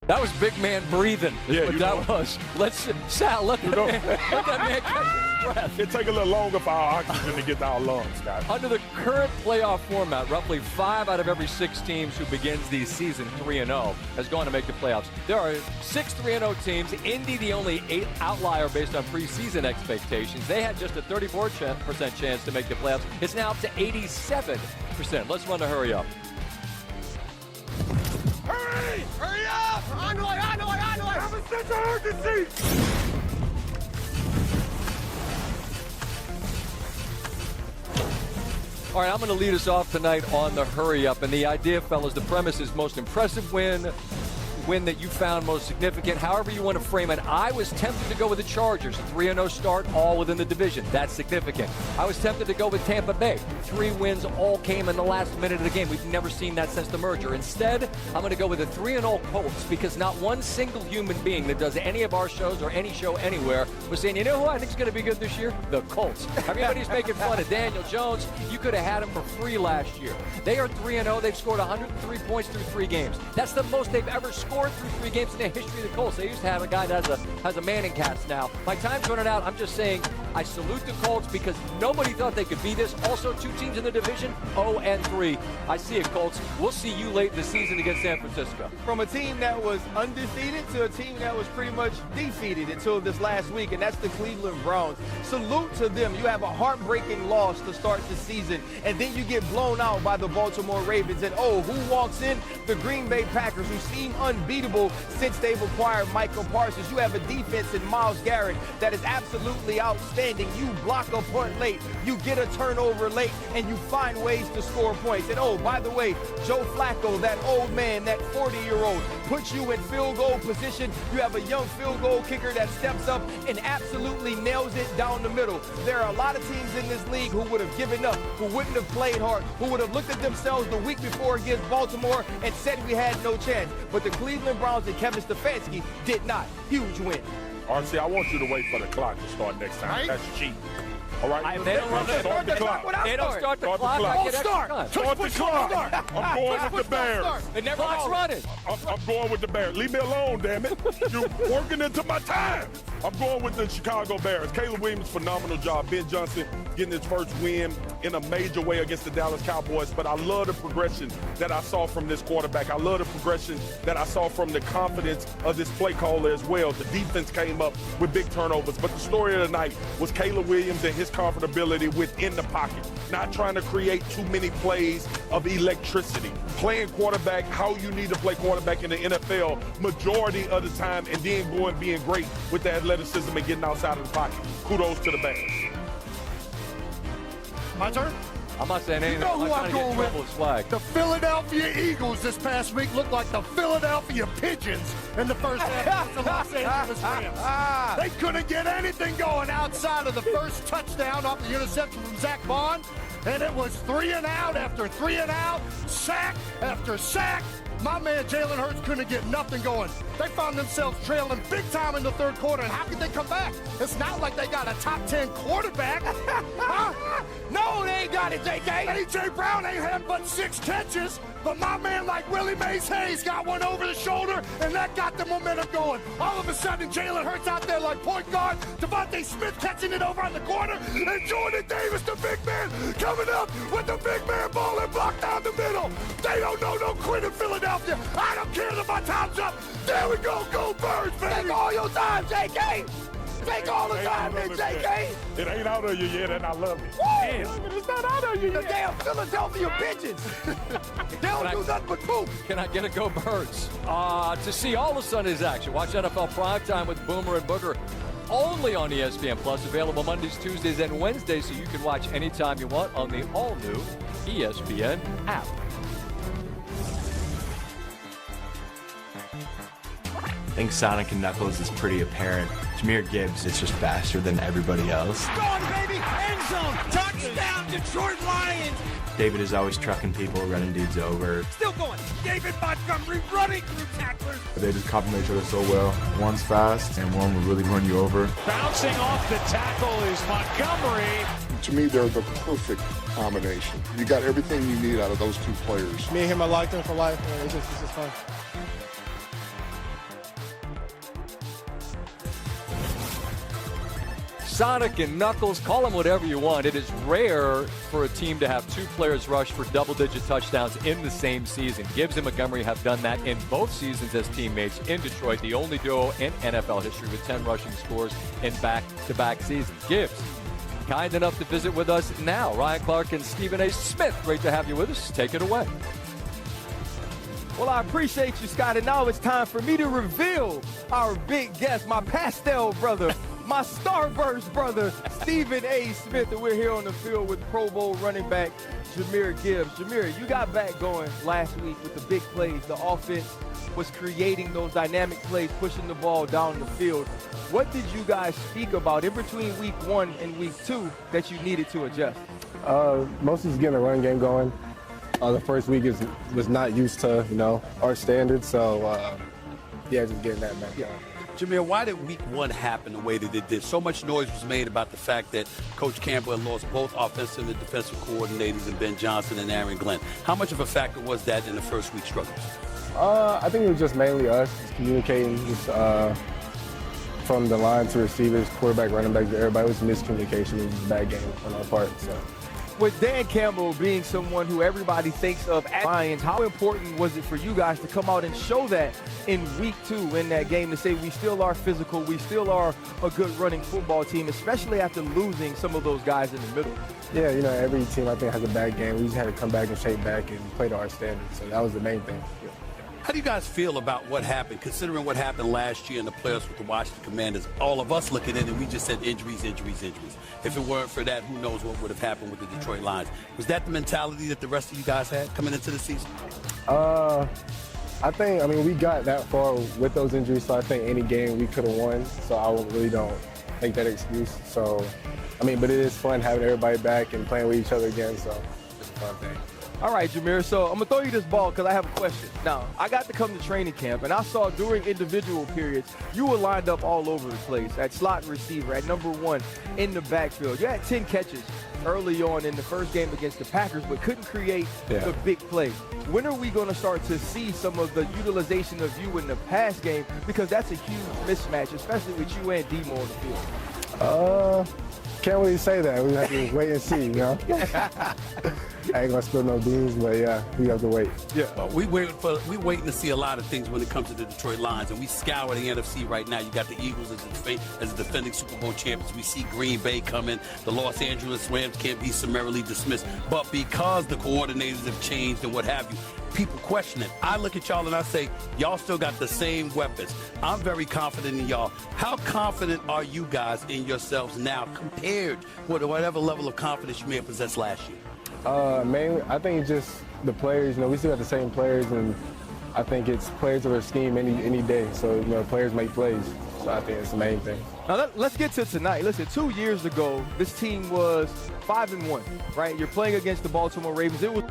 That was big man breathing. Yeah, what that was. Sal, let that man catch his breath. It take a little longer for our oxygen to get to our lungs, Scott. Under the current playoff format, roughly 5 out of every 6 teams who begins the season 3-0 has gone to make the playoffs. There are 6 3-0 teams. Indy, the only 8 outlier based on preseason expectations. They had just a 34% chance to make the playoffs. It's now up to 87%. Let's run the hurry up. Hurry! Hurry up! On the way! Have a sense of urgency! All right, I'm going to lead us off tonight on the hurry up. And the idea, fellas, the premise is most impressive win that you found most significant, however you want to frame it. I was tempted to go with the Chargers, a 3-0 start, all within the division. That's significant. I was tempted to go with Tampa Bay. 3 wins all came in the last minute of the game. We've never seen that since the merger. Instead, I'm going to go with the 3-0 Colts, because not one single human being that does any of our shows or any show anywhere was saying, you know who I think is going to be good this year? The Colts. Everybody's making fun of Daniel Jones. You could have had him for free last year. They are 3-0. They've scored 103 points through 3 games. That's the most they've ever scored through 3 games in the history of the Colts. They used to have a guy that has a Manning cast now. My time's running out. I'm just saying I salute the Colts because nobody thought they could be this. Also, 2 teams in the division, 0-3. I see it, Colts. We'll see you late in the season against San Francisco. From a team that was undefeated to a team that was pretty much defeated until this last week, and that's the Cleveland Browns. Salute to them. You have a heartbreaking loss to start the season, and then you get blown out by the Baltimore Ravens. And who walks in? The Green Bay Packers, who seem unbeatable since they've acquired Michael Parsons. You have a defense in Myles Garrett that is absolutely outstanding. You block a punt late, you get a turnover late, and you find ways to score points. And by the way, Joe Flacco, that old man, that 40-year-old, puts you in field goal position. You have a young field goal kicker that steps up and absolutely nails it down the middle. There are a lot of teams in this league who would have given up, who wouldn't have played hard, who would have looked at themselves the week before against Baltimore and said we had no chance. But the Cleveland Browns and Kevin Stefanski did not. Huge win. RC, I want you to wait for the clock to start next time. Right? That's cheap. All right? They don't start the clock. They don't start the clock. Don't Start. Start the clock. I'm going with the Bears. It never looks running. I'm going with the Bears. Leave me alone, damn it. You're working into my time. I'm going with the Chicago Bears. Caleb Williams, phenomenal job. Ben Johnson getting his first win in a major way against the Dallas Cowboys. But I love the progression that I saw from this quarterback. I love the progression that I saw from the confidence of this play caller as well. The defense came up with big turnovers. But the story of the night was Caleb Williams and his comfortability within the pocket. Not trying to create too many plays of electricity. Playing quarterback how you need to play quarterback in the NFL majority of the time, and then being great with the athleticism and getting outside of the pocket. Kudos to the Bears. My turn? I'm not saying anything. You know who I'm I'm going with? Flag. The Philadelphia Eagles this past week looked like the Philadelphia Pigeons in the first half of the Los Angeles Rams. They couldn't get anything going outside of the first touchdown off the interception from Zach Bond, and it was 3 and out after 3 and out, sack after sack. My man Jalen Hurts couldn't get nothing going. They found themselves trailing big time in the third quarter, and how could they come back? It's not like they got a top 10 quarterback. Huh? No, they ain't got it, JK. A.J. Brown ain't had but 6 catches, but my man like Willie Mays Hayes got one over the shoulder, and that got the momentum going. All of a sudden, Jalen Hurts out there like point guard, Devontae Smith catching it over on the corner, and Jordan Davis, the big man, coming up with the big man ball and block down the middle. They don't know no quit in Philadelphia. I don't care that my time's up. There we go. Go Birds, baby. Take all your time, JK. Take all the time, man, JK. It ain't out of you yet, and I love it. Damn. It's not out of you The yet. damn Philadelphia Pigeons. They don't do nothing but poop. Can I get a go Birds? To see all of Sunday's action, watch NFL Primetime with Boomer and Booger only on ESPN Plus, available Mondays, Tuesdays, and Wednesdays, so you can watch anytime you want on the all-new ESPN app. I think Sonic and Knuckles is pretty apparent. Jahmyr Gibbs is just faster than everybody else. Gone, baby. End zone. Touchdown, Detroit Lions. David is always trucking people, running dudes over. Still going. David Montgomery running through tacklers. They just complement each other so well. One's fast and one will really run you over. Bouncing off the tackle is Montgomery. To me, they're the perfect combination. You got everything you need out of those two players. Me and him, I liked him for life. Man. It's just fun. Sonic and Knuckles, call them whatever you want. It is rare for a team to have two players rush for double-digit touchdowns in the same season. Gibbs and Montgomery have done that in both seasons as teammates in Detroit, the only duo in NFL history with 10 rushing scores in back-to-back seasons. Gibbs, kind enough to visit with us now. Ryan Clark and Stephen A. Smith, great to have you with us. Take it away. Well, I appreciate you, Scott, and now it's time for me to reveal our big guest, my pastel brother, my starburst brother, Stephen A. Smith, and we're here on the field with Pro Bowl running back Jahmyr Gibbs. Jahmyr, you got back going last week with the big plays. The offense was creating those dynamic plays, pushing the ball down the field. What did you guys speak about in between week 1 and week 2 that you needed to adjust? Mostly just getting the run game going. The first week was not used to, our standards, so just getting that back going. Jahmyr, why did week 1 happen the way that it did? So much noise was made about the fact that Coach Campbell had lost both offensive and defensive coordinators in Ben Johnson and Aaron Glenn. How much of a factor was that in the first week struggles? I think it was just mainly us communicating from the line to receivers, quarterback, running back, to everybody. It was miscommunication. It was a bad game on our part. So. With Dan Campbell being someone who everybody thinks of at Lions, how important was it for you guys to come out and show that in week 2 in that game to say we still are physical, we still are a good running football team, especially after losing some of those guys in the middle? Yeah, every team I think has a bad game. We just had to come back and shape back and play to our standards. So that was the main thing. Yeah. How do you guys feel about what happened, considering what happened last year and the playoffs with the Washington Commanders? All of us looking in and we just said injuries. If it weren't for that, who knows what would have happened with the Detroit Lions? Was that the mentality that the rest of you guys had coming into the season? I think, we got that far with those injuries, so I think any game we could have won. So I really don't make that excuse. So, but it is fun having everybody back and playing with each other again, so it's a fun thing. All right, Jahmyr, so I'm going to throw you this ball because I have a question. Now, I got to come to training camp, and I saw during individual periods, you were lined up all over the place at slot receiver, at number 1 in the backfield. You had 10 catches early on in the first game against the Packers, but couldn't create the big play. When are we going to start to see some of the utilization of you in the pass game? Because that's a huge mismatch, especially with you and Demo on the field. Can't really say that. We have to wait and see, I ain't gonna spill no beans, but we have to wait. Yeah, well, we waiting to see a lot of things when it comes to the Detroit Lions, and we scour the NFC right now. You got the Eagles as the defending Super Bowl champions. We see Green Bay coming. The Los Angeles Rams can't be summarily dismissed, but because the coordinators have changed and what have you, people question it. I look at y'all and I say, y'all still got the same weapons. I'm very confident in y'all. How confident are you guys in yourselves now compared with whatever level of confidence you may have possessed last year? Mainly, I think it's just the players. We still got the same players, and I think it's players over scheme any day. So, players make plays. So I think it's the main thing. Now let's get to tonight. Listen, 2 years ago, this team was 5-1, right? You're playing against the Baltimore Ravens. It was